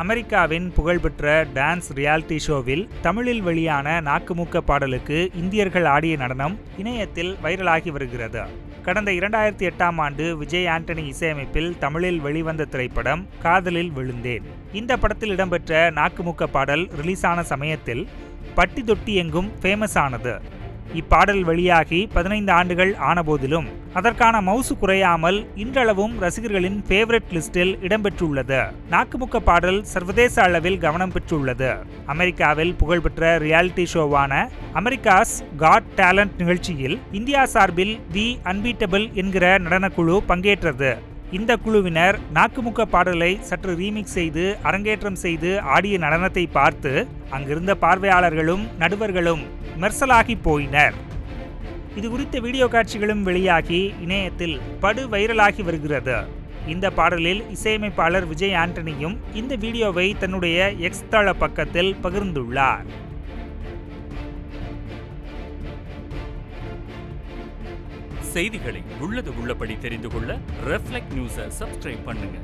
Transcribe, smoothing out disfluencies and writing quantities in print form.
அமெரிக்காவின் புகழ்பெற்ற dance reality ஷோவில் தமிழில் வெளியான நாக்குமுக்க பாடலுக்கு இந்தியர்கள் ஆடிய நடனம் இணையத்தில் வைரலாகி வருகிறது. கடந்த 2008ஆம் ஆண்டு விஜய் ஆண்டனி இசையமைப்பில் தமிழில் வெளிவந்த திரைப்படம் காதலில் விழுந்தேன். இந்த படத்தில் இடம்பெற்ற நாக்குமுக்க பாடல் ரிலீஸ் ஆன சமயத்தில் பட்டி தொட்டி எங்கும் ஃபேமஸ் ஆனது. இப்பாடல் வெளியாகி 15 ஆண்டுகள் ஆனபோதிலும் அதற்கான மவுசு குறையாமல் இன்றளவும் ரசிகர்களின் ஃபேவரட் லிஸ்டில் இடம்பெற்றுள்ளது. நாக்குமுக்க பாடல் சர்வதேச அளவில் கவனம் பெற்றுள்ளது. அமெரிக்காவில் புகழ்பெற்ற ரியாலிட்டி ஷோவான அமெரிக்காஸ் காட் டேலண்ட் நிகழ்ச்சியில் இந்தியா சார்பில் தி அன்பீட்டபிள் என்கிற நடனக்குழு பங்கேற்றது. இந்த குழுவினர் நாக்குமுக்க பாடலை சற்று ரீமிக்ஸ் செய்து அரங்கேற்றம் செய்து ஆடிய நடனத்தை பார்த்து அங்கிருந்த பார்வையாளர்களும் நடுவர்களும் மெர்சலாகி போயினர். இது குறித்த வீடியோ காட்சிகளும் வெளியாகி இணையத்தில் படு வைரலாகி வருகிறது. இந்த பாடலில் இசையமைப்பாளர் விஜய் ஆண்டனியும் இந்த வீடியோவை தன்னுடைய எக்ஸ் தள பக்கத்தில் பகிர்ந்துள்ளார். செய்திகளை உள்ளது உள்ளபடி தெரிந்து கொள்ள ரெஃப்ளெக்ட் நியூஸை சப்ஸ்கிரைப் பண்ணுங்க.